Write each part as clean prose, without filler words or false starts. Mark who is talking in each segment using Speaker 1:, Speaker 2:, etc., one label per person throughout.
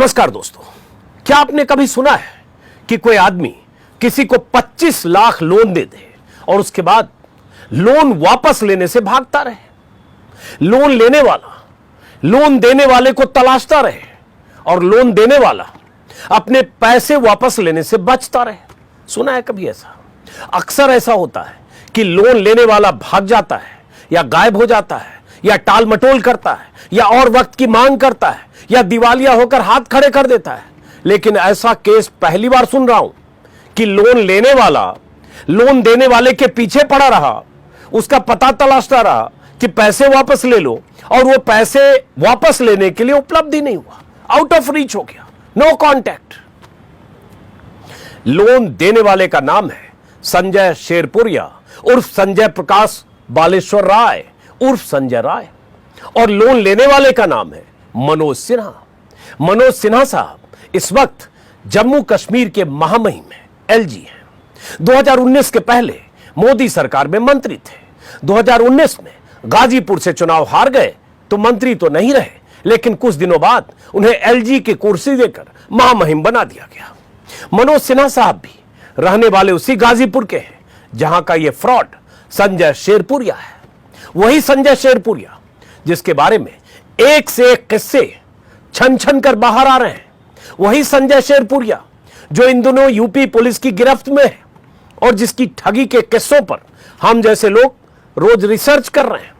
Speaker 1: नमस्कार दोस्तों, क्या आपने कभी सुना है कि कोई आदमी किसी को 25 लाख लोन दे दे और उसके बाद लोन वापस लेने से भागता रहे? लोन लेने वाला लोन देने वाले को तलाशता रहे और लोन देने वाला अपने पैसे वापस लेने से बचता रहे। सुना है कभी ऐसा? अक्सर ऐसा होता है कि लोन लेने वाला भाग जाता है या गायब हो जाता है या टाल मटोल करता है या और वक्त की मांग करता है या दिवालिया होकर हाथ खड़े कर देता है। लेकिन ऐसा केस पहली बार सुन रहा हूं कि लोन लेने वाला लोन देने वाले के पीछे पड़ा रहा, उसका पता तलाशता रहा कि पैसे वापस ले लो, और वो पैसे वापस लेने के लिए उपलब्ध ही नहीं हुआ, आउट ऑफ रीच हो गया, नो कांटेक्ट। लोन देने वाले का नाम है संजय शेरपुरिया उर्फ संजय प्रकाश बालेश्वर राय उर्फ संजय राय, और लोन लेने वाले का नाम है मनोज सिन्हा। मनोज सिन्हा साहब इस वक्त जम्मू कश्मीर के महामहिम एलजी हैं। 2019 के पहले मोदी सरकार में मंत्री थे। 2019 में गाजीपुर से चुनाव हार गए तो मंत्री तो नहीं रहे, लेकिन कुछ दिनों बाद उन्हें एलजी की कुर्सी देकर महामहिम बना दिया गया। मनोज सिन्हा साहब भी रहने वाले उसी गाजीपुर के हैं जहां का यह फ्रॉड संजय शेरपुरिया है। वही संजय शेरपुरिया जिसके बारे में एक से एक किस्से छन छन कर बाहर आ रहे हैं। वही संजय शेरपुरिया जो इन दिनों यूपी पुलिस की गिरफ्त में है और जिसकी ठगी के किस्सों पर हम जैसे लोग रोज रिसर्च कर रहे हैं।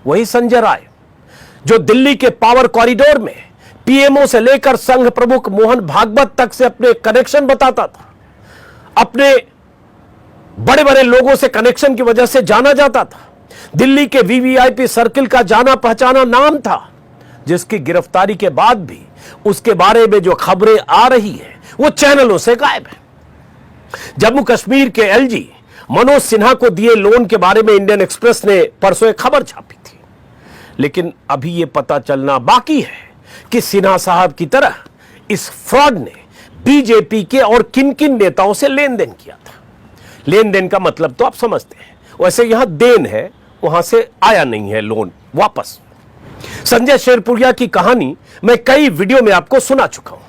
Speaker 1: वही संजय राय जो दिल्ली के पावर कॉरिडोर में पीएमओ से लेकर संघ प्रमुख मोहन भागवत तक से अपने कनेक्शन बताता था, अपने बड़े बड़े लोगों से कनेक्शन की वजह से जाना जाता था, दिल्ली के वीवीआईपी सर्किल का जाना पहचाना नाम था, जिसकी गिरफ्तारी के बाद भी उसके बारे में जो खबरें आ रही हैं वो चैनलों से गायब है। जम्मू कश्मीर के एलजी मनोज सिन्हा को दिए लोन के बारे में इंडियन एक्सप्रेस ने परसों एक खबर छापी थी, लेकिन अभी यह पता चलना बाकी है कि सिन्हा साहब की तरह इस फ्रॉड ने बीजेपी के और किन किन नेताओं से लेन देन किया था। लेन देन का मतलब तो आप समझते हैं, वैसे यहां देन है, वहां से आया नहीं है लोन वापस। संजय शेरपुरिया की कहानी मैं कई वीडियो में आपको सुना चुका हूं,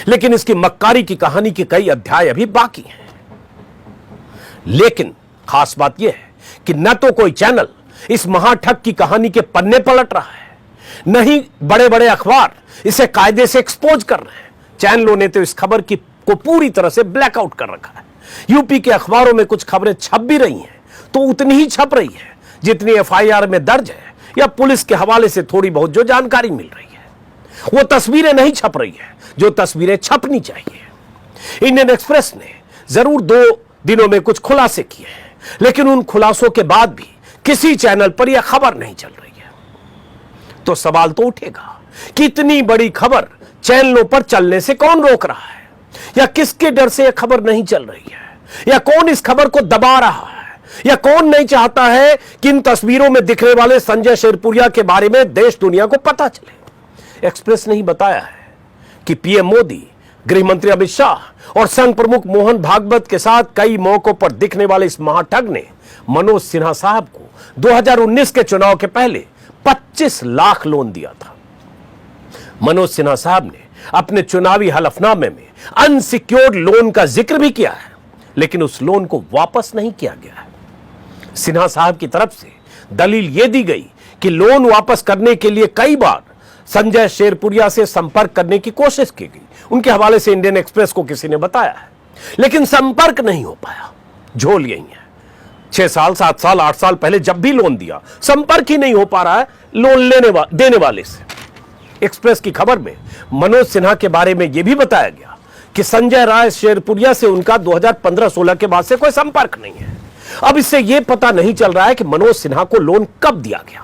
Speaker 1: लेकिन इसकी मक्कारी की कहानी के कई अध्याय अभी बाकी हैं। लेकिन खास बात यह है कि न तो कोई चैनल इस महाठग की कहानी के पन्ने पलट रहा है, न ही बड़े बड़े अखबार इसे कायदे से एक्सपोज कर रहे हैं। चैनलों ने तो इस खबर को पूरी तरह से ब्लैकआउट कर रखा है। यूपी के अखबारों में कुछ खबरें छप भी रही हैं तो उतनी ही छप रही है जितनी एफआईआर में दर्ज है या पुलिस के हवाले से थोड़ी बहुत जो जानकारी मिल रही है। वो तस्वीरें नहीं छप रही है जो तस्वीरें छपनी चाहिए। इंडियन एक्सप्रेस ने जरूर 2 दिनों में कुछ खुलासे किए हैं, लेकिन उन खुलासों के बाद भी किसी चैनल पर यह खबर नहीं चल रही है। तो सवाल तो उठेगा कि इतनी बड़ी खबर चैनलों पर चलने से कौन रोक रहा है, या किसके डर से यह खबर नहीं चल रही है, या कौन इस खबर को दबा रहा है, या कौन नहीं चाहता है कि इन तस्वीरों में दिखने वाले संजय शेरपुरिया के बारे में देश दुनिया को पता चले। एक्सप्रेस ने ही बताया है कि पीएम मोदी, गृह मंत्री अमित शाह और संघ प्रमुख मोहन भागवत के साथ कई मौकों पर दिखने वाले इस महाठग ने मनोज सिन्हा साहब को 2019 के चुनाव के पहले 25 लाख लोन दिया था। मनोज सिन्हा साहब ने अपने चुनावी हलफनामे में अनसिक्योर्ड लोन का जिक्र भी किया है, लेकिन उस लोन को वापस नहीं किया गया है। सिन्हा साहब की तरफ से दलील यह दी गई कि लोन वापस करने के लिए कई बार संजय शेरपुरिया से संपर्क करने की कोशिश की गई। उनके हवाले से इंडियन एक्सप्रेस को किसी ने बताया है, लेकिन संपर्क नहीं हो पाया। झोल यही है, 6 साल 7 साल 8 साल पहले जब भी लोन दिया, संपर्क ही नहीं हो पा रहा है लोन देने वाले से। एक्सप्रेस की खबर में मनोज सिन्हा के बारे में यह भी बताया गया कि संजय राय शेरपुरिया से उनका 2015-16 के बाद से कोई संपर्क नहीं है। अब इससे यह पता नहीं चल रहा है कि मनोज सिन्हा को लोन कब दिया गया।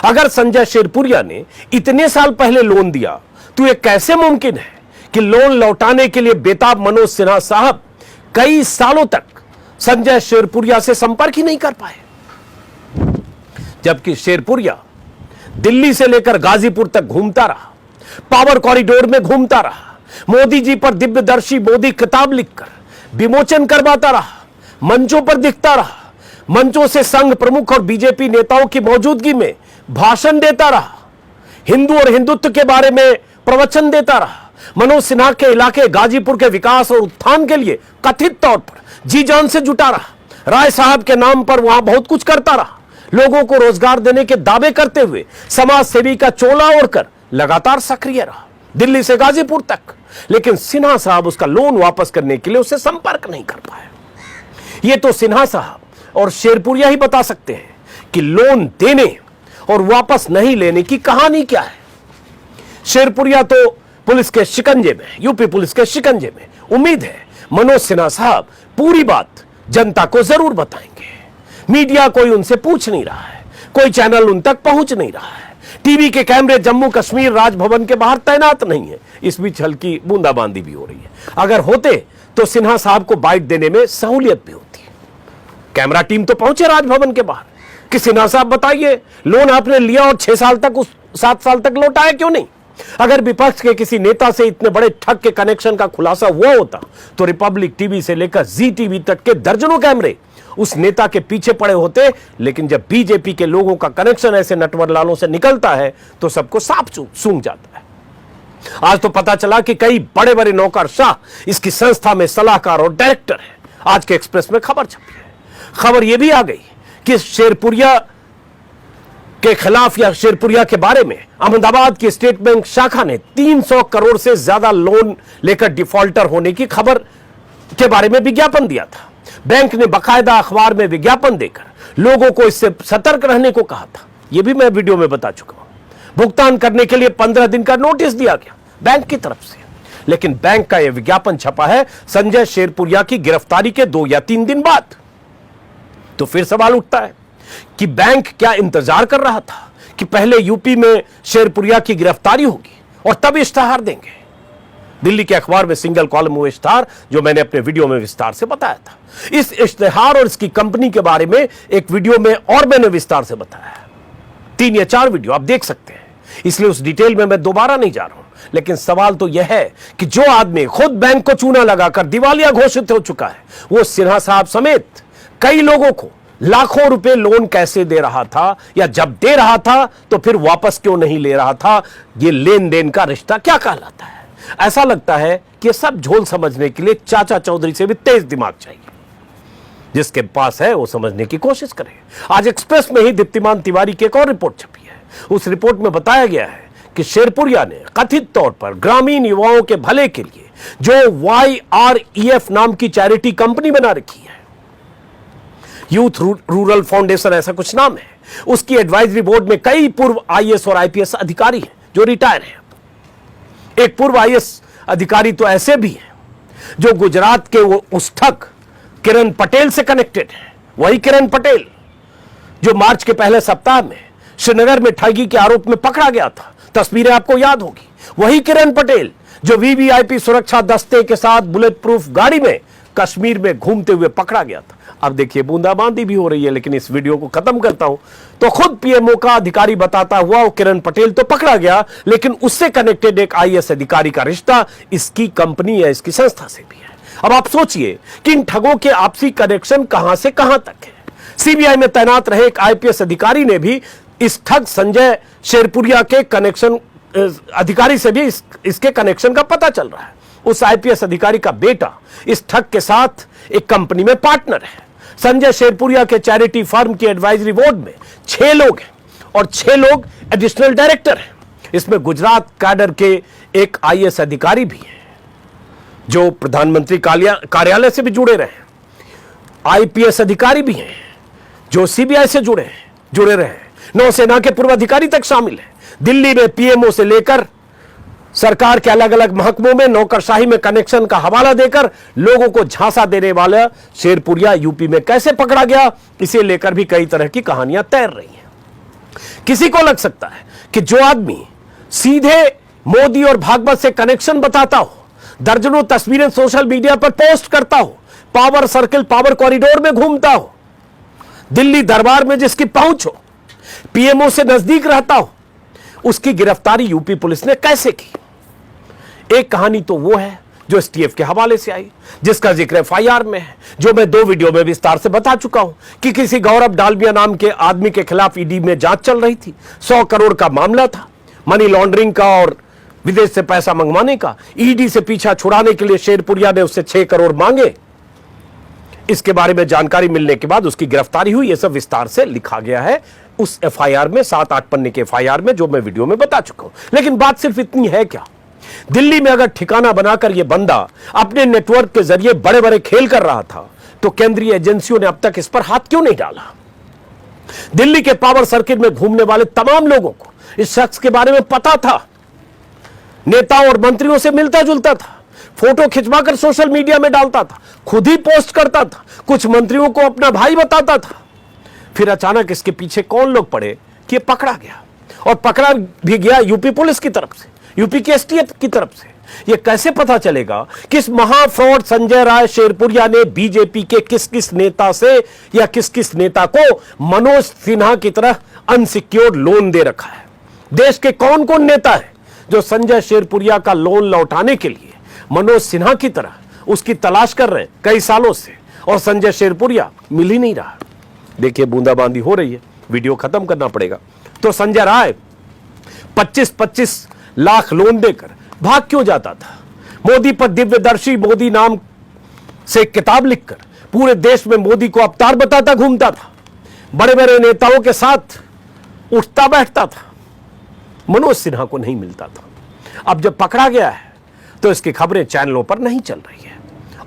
Speaker 1: अगर संजय शेरपुरिया ने इतने साल पहले लोन दिया तो यह कैसे मुमकिन है कि लोन लौटाने के लिए बेताब मनोज सिन्हा साहब कई सालों तक संजय शेरपुरिया से संपर्क ही नहीं कर पाए, जबकि शेरपुरिया दिल्ली से लेकर गाजीपुर तक घूमता रहा, पावर कॉरिडोर में घूमता रहा, मोदी जी पर दिव्यदर्शी मोदी किताब लिखकर विमोचन करवाता रहा, मंचों पर दिखता रहा, मंचों से संघ प्रमुख और बीजेपी नेताओं की मौजूदगी में भाषण देता रहा, हिंदू और हिंदुत्व के बारे में प्रवचन देता रहा, मनोज सिन्हा के इलाके गाजीपुर के विकास और उत्थान के लिए कथित तौर पर जी जान से जुटा रहा। राय साहब के नाम पर वहां बहुत कुछ करता रहा। लोगों को रोजगार देने के दावे करते हुए समाज सेवी का चोला ओढ़कर लगातार सक्रिय रहा, दिल्ली से गाजीपुर तक। लेकिन सिन्हा साहब उसका लोन वापस करने के लिए उससे संपर्क नहीं कर पाए। ये तो सिन्हा साहब और शेरपुरिया ही बता सकते हैं कि लोन देने और वापस नहीं लेने की कहानी क्या है। शेरपुरिया तो पुलिस के शिकंजे में, यूपी पुलिस के शिकंजे में। उम्मीद है मनोज सिन्हा साहब पूरी बात जनता को जरूर बताएंगे। मीडिया कोई उनसे पूछ नहीं रहा है, कोई चैनल उन तक पहुंच नहीं रहा है, टीवी के कैमरे जम्मू कश्मीर राजभवन के बाहर तैनात नहीं है। इस बीच हल्की बूंदाबांदी भी हो रही है। अगर होते तो सिन्हा साहब को बाइट देने में सहूलियत भी होती। कैमरा टीम तो पहुंचे राजभवन के बाहर कि सिन्हा साहब बताइए, लोन आपने लिया और 6 साल तक 7 साल तक लौटाया क्यों नहीं? अगर विपक्ष के किसी नेता से इतने बड़े ठग के कनेक्शन का खुलासा हुआ होता तो रिपब्लिक टीवी से लेकर जी टीवी तक के दर्जनों कैमरे उस नेता के पीछे पड़े होते। लेकिन जब बीजेपी के लोगों का कनेक्शन ऐसे नटवर लालों से निकलता है तो सबको साफ सूंघ जाता है। आज तो पता चला कि कई बड़े बड़े नौकरशाह इसकी संस्था में सलाहकार और डायरेक्टर है। आज के एक्सप्रेस में खबर छपी है। खबर यह भी आ गई कि शेरपुरिया के खिलाफ या शेरपुरिया के बारे में अहमदाबाद की स्टेट बैंक शाखा ने 300 करोड़ से ज्यादा लोन लेकर डिफॉल्टर होने की खबर के बारे में विज्ञापन दिया था। बैंक ने बकायदा अखबार में विज्ञापन देकर लोगों को इससे सतर्क रहने को कहा था। यह भी मैं वीडियो में बता चुका हूं। भुगतान करने के लिए 15 दिन का नोटिस दिया गया बैंक की तरफ से। लेकिन बैंक का यह विज्ञापन छपा है संजय शेरपुरिया की गिरफ्तारी के 2 या 3 दिन बाद। तो फिर सवाल उठता है कि बैंक क्या इंतजार कर रहा था कि पहले यूपी में शेरपुरिया की गिरफ्तारी होगी और तब इश्तेहार देंगे। दिल्ली के अखबार में सिंगल कॉलम हुए इश्तेहार जो मैंने अपने वीडियो में विस्तार से बताया था। इस इश्तेहार और इसकी कंपनी के बारे में एक वीडियो में और मैंने विस्तार से बताया। 3 या 4 वीडियो आप देख सकते हैं, इसलिए उस डिटेल में मैं दोबारा नहीं जा रहा हूं। लेकिन सवाल तो यह है कि जो आदमी खुद बैंक को चूना लगाकर दिवालिया घोषित हो चुका है, वो सिन्हा साहब समेत कई लोगों को लाखों रुपए लोन कैसे दे रहा था, या जब दे रहा था तो फिर वापस क्यों नहीं ले रहा था? ये लेन देन का रिश्ता क्या कहलाता है? ऐसा लगता है कि ये सब झोल समझने के लिए चाचा चौधरी से भी तेज दिमाग चाहिए। जिसके पास है वो समझने की कोशिश करे। आज एक्सप्रेस में ही दीप्तिमान तिवारी की एक और रिपोर्ट छपी है। उस रिपोर्ट में बताया गया है कि शेरपुरिया ने कथित तौर पर ग्रामीण युवाओं के भले के लिए जो YREF नाम की चैरिटी कंपनी बना रखी है, यूथ रूरल फाउंडेशन ऐसा कुछ नाम है, उसकी एडवाइजरी बोर्ड में कई पूर्व IAS और IPS अधिकारी हैं जो रिटायर हैं। एक पूर्व IAS अधिकारी तो ऐसे भी हैं जो गुजरात के वो उस ठग किरण पटेल से कनेक्टेड है। वही किरण पटेल जो मार्च के पहले सप्ताह में श्रीनगर में ठगी के आरोप में पकड़ा गया था, तस्वीरें आपको याद होगी। वही किरण पटेल जो VVIP सुरक्षा दस्ते के साथ बुलेट प्रूफ गाड़ी में कश्मीर में घूमते हुए पकड़ा गया था। अब देखिए बूंदाबांदी भी हो रही है, लेकिन इस वीडियो को खत्म करता हूं तो खुद PMO का अधिकारी बताता हुआ वो किरण पटेल तो पकड़ा गया, लेकिन उससे कनेक्टेड एक IAS अधिकारी का रिश्ता इसकी कंपनी या इसकी संस्था से भी है। अब आप सोचिए कि इन ठगों के आपसी कनेक्शन कहां से कहां तक है। CBI में तैनात रहे एक IPS अधिकारी ने भी इस ठग संजय शेरपुरिया के कनेक्शन अधिकारी से भी इसके कनेक्शन का पता चल रहा है। उस IPS अधिकारी का बेटा इस ठग के साथ एक कंपनी में पार्टनर है। संजय शेरपुरिया के चैरिटी फर्म की एडवाइजरी बोर्ड में 6 लोग हैं और 6 लोग एडिशनल डायरेक्टर हैं। इसमें गुजरात कैडर के एक IAS अधिकारी भी हैं जो प्रधानमंत्री कार्यालय से भी जुड़े रहे। IPS अधिकारी भी हैं जो CBI से जुड़े रहे। नौसेना के पूर्व अधिकारी तक शामिल हैं। दिल्ली में PMO से लेकर सरकार के अलग अलग महकमों में नौकरशाही में कनेक्शन का हवाला देकर लोगों को झांसा देने वाला शेरपुरिया यूपी में कैसे पकड़ा गया, इसे लेकर भी कई तरह की कहानियां तैर रही हैं। किसी को लग सकता है कि जो आदमी सीधे मोदी और भागवत से कनेक्शन बताता हो, दर्जनों तस्वीरें सोशल मीडिया पर पोस्ट करता हो, पावर सर्किल पावर कॉरिडोर में घूमता हो, दिल्ली दरबार में जिसकी पहुंच हो, PMO से नजदीक रहता हो, उसकी गिरफ्तारी यूपी पुलिस ने कैसे की? एक कहानी तो वो है जो STF के हवाले से आई, जिसका जिक्र FIR में है, जो मैं 2 वीडियो में विस्तार से बता चुका हूं कि किसी गौरव डालमिया नाम के आदमी के खिलाफ ED में जांच चल रही थी। 100 करोड़ का मामला था, मनी लॉन्ड्रिंग का और विदेश से पैसा मंगवाने का, ईडी से पीछा छुड़ाने के लिए शेरपुरिया ने उससे 6 करोड़ मांगे। इसके बारे में जानकारी मिलने के बाद उसकी गिरफ्तारी हुई। यह सब विस्तार से लिखा गया है उस एफआईआर में, 7-8 पन्ने के एफआईआर में, जो मैं वीडियो में बता चुका हूं। लेकिन बात सिर्फ इतनी है क्या? दिल्ली में अगर ठिकाना बनाकर यह बंदा अपने नेटवर्क के जरिए बड़े बड़े खेल कर रहा था, तो केंद्रीय एजेंसियों ने अब तक इस पर हाथ क्यों नहीं डाला? दिल्ली के पावर सर्किट में घूमने वाले तमाम लोगों को इस शख्स के बारे में पता था। नेताओं और मंत्रियों से मिलता जुलता था, फोटो खिंचवाकर सोशल मीडिया में डालता था, खुद ही पोस्ट करता था, कुछ मंत्रियों को अपना भाई बताता था। फिर अचानक इसके पीछे कौन लोग पड़े कि पकड़ा गया, और पकड़ा भी गया यूपी पुलिस की तरफ से, यूपी की एसटीएफ की तरफ से। यह कैसे पता चलेगा कि इस महाफ्रॉड संजय राय शेरपुरिया ने बीजेपी के किस किस नेता से या किस किस नेता को मनोज सिन्हा की तरह अनसिक्योर्ड लोन दे रखा है? देश के कौन कौन नेता है जो संजय शेरपुरिया का लोन लौटाने के लिए मनोज सिन्हा की तरह उसकी तलाश कर रहे हैं कई सालों से, और संजय शेरपुरिया मिल ही नहीं रहा? देखिए, बूंदाबांदी हो रही है, वीडियो खत्म करना पड़ेगा। तो संजय राय 25-25 लाख लोन देकर भाग क्यों जाता था? मोदी पर दिव्यदर्शी मोदी नाम से किताब लिखकर पूरे देश में मोदी को अवतार बताता घूमता था, बड़े बड़े नेताओं के साथ उठता बैठता था, मनोज सिन्हा को नहीं मिलता था। अब जब पकड़ा गया है तो इसकी खबरें चैनलों पर नहीं चल रही है।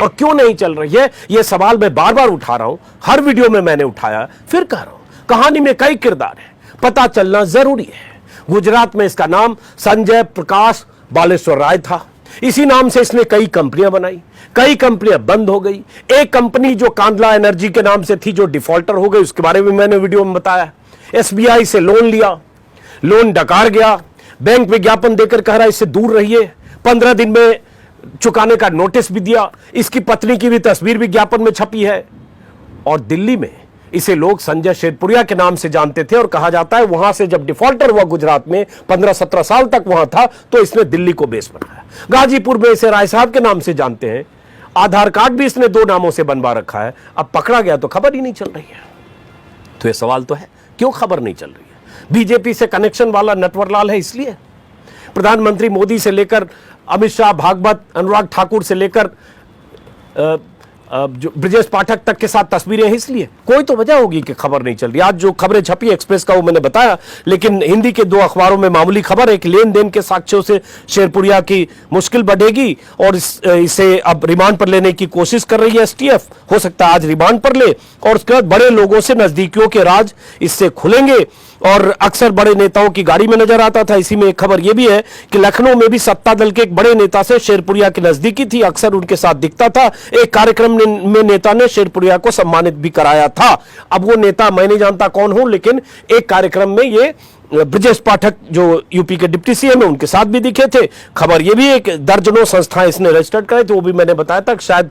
Speaker 1: और क्यों नहीं चल रही है, यह सवाल मैं बार बार उठा रहा हूं, हर वीडियो में मैंने उठाया, फिर कह रहा हूं। कहानी में कई किरदार हैं, पता चलना जरूरी है। गुजरात में इसका नाम संजय प्रकाश बालेश्वर राय था। इसी नाम से इसने कई कंपनियां बनाई, कई कंपनियां बंद हो गई। एक कंपनी जो कांडला एनर्जी के नाम से थी, जो डिफॉल्टर हो गई, उसके बारे में मैंने वीडियो में बताया। एसबीआई से लोन लिया, लोन डकार गया, बैंक विज्ञापन देकर कह रहा इससे दूर रहिए, 15 दिन में चुकाने का नोटिस भी दिया। इसकी पत्नी की भी तस्वीर विज्ञापन में छपी है। और दिल्ली में इसे लोग संजय शेरपुरिया के नाम से जानते थे, और कहा जाता है वहां से जब डिफॉल्टर हुआ गुजरात में, 15-17 साल तक वहां था, तो इसने दिल्ली को बेस बनाया। गाजीपुर में इसे राय साहब के नाम से जानते हैं, आधार कार्ड भी इसने 2 नामों से बनवा रखा है। अब पकड़ा गया तो खबर ही नहीं चल रही है। तो यह सवाल तो है, क्यों खबर नहीं चल रही है? बीजेपी से कनेक्शन वाला नटवरलाल है इसलिए? प्रधानमंत्री मोदी से लेकर अमित शाह, भागवत, अनुराग ठाकुर से लेकर जो ब्रजेश पाठक तक के साथ तस्वीरें हैं इसलिए? कोई तो वजह होगी कि खबर नहीं चल रही। आज जो खबरें छपी एक्सप्रेस का वो मैंने बताया, लेकिन हिंदी के 2 अखबारों में मामूली खबर है कि लेन देन के साक्ष्यों से शेरपुरिया की मुश्किल बढ़ेगी, और इसे अब रिमांड पर लेने की कोशिश कर रही है एसटीएफ। हो सकता है आज रिमांड पर ले, और उसके बाद बड़े लोगों से नजदीकियों के राज इससे खुलेंगे। और अक्सर बड़े नेताओं की गाड़ी में नजर आता था। इसी में एक खबर यह भी है कि लखनऊ में भी सत्ता दल के एक बड़े नेता से शेरपुरिया की नजदीकी थी, अक्सर उनके साथ दिखता था। एक कार्यक्रम में नेता ने शेरपुरिया को सम्मानित भी कराया था। अब वो नेता मैं नहीं जानता कौन हूं, लेकिन एक कार्यक्रम में ये ब्रजेश पाठक जो यूपी के डिप्टी सीएम है, उनके साथ भी दिखे थे। खबर ये भी एक दर्जनों संस्थाएं इसने रजिस्टर्ड कराई, तो वो भी मैंने बताया था, शायद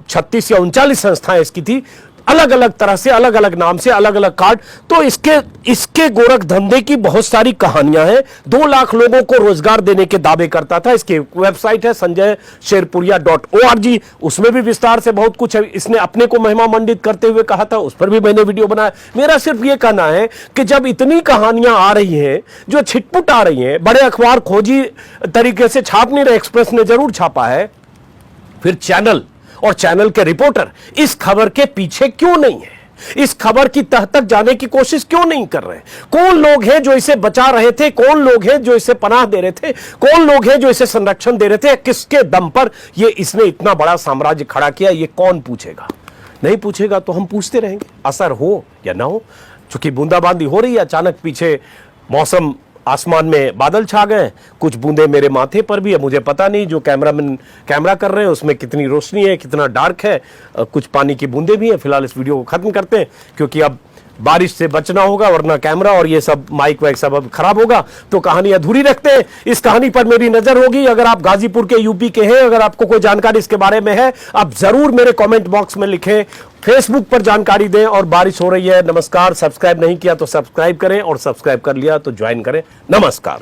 Speaker 1: 36 या 39 संस्थाएं इसकी थी, अलग अलग तरह से, अलग अलग नाम से, अलग अलग कार्ड। तो इसके गोरख धंधे की बहुत सारी कहानियां हैं। 2 लाख लोगों को रोजगार देने के दावे करता था। इसकी वेबसाइट है sanjaysherpuria.org, उसमें भी विस्तार से बहुत कुछ है। इसने अपने को महिमा मंडित करते हुए कहा था, उस पर भी मैंने वीडियो बनाया। मेरा सिर्फ यह कहना है कि जब इतनी कहानियां आ रही हैं जो छिटपुट आ रही हैं, बड़े अखबार खोजी तरीके से छाप नहीं रहे, एक्सप्रेस ने जरूर छापा है, फिर चैनल और चैनल के रिपोर्टर इस खबर के पीछे क्यों नहीं है? इस खबर की तह तक जाने की कोशिश क्यों नहीं कर रहे? कौन लोग हैं जो इसे बचा रहे थे? कौन लोग हैं जो इसे पनाह दे रहे थे? कौन लोग हैं जो इसे संरक्षण दे रहे थे? किसके दम पर इसने इतना बड़ा साम्राज्य खड़ा किया? ये कौन पूछेगा? नहीं पूछेगा तो हम पूछते रहेंगे, असर हो या ना हो। चूंकि बूंदाबांदी हो रही है, अचानक पीछे मौसम, आसमान में बादल छा गए, कुछ बूंदे मेरे माथे पर भी है। मुझे पता नहीं जो कैमरामैन कैमरा कर रहे हैं उसमें कितनी रोशनी है, कितना डार्क है, कुछ पानी की बूंदे भी हैं। फिलहाल इस वीडियो को खत्म करते हैं, क्योंकि अब बारिश से बचना होगा, वरना कैमरा और ये सब माइक वाइक सब अब खराब होगा। तो कहानी अधूरी रखते हैं। इस कहानी पर मेरी नजर होगी। अगर आप गाजीपुर के यूपी के हैं, अगर आपको कोई जानकारी इसके बारे में है, आप जरूर मेरे कमेंट बॉक्स में लिखें, फेसबुक पर जानकारी दें। और बारिश हो रही है। नमस्कार। सब्सक्राइब नहीं किया तो सब्सक्राइब करें, और सब्सक्राइब कर लिया तो ज्वाइन करें। नमस्कार।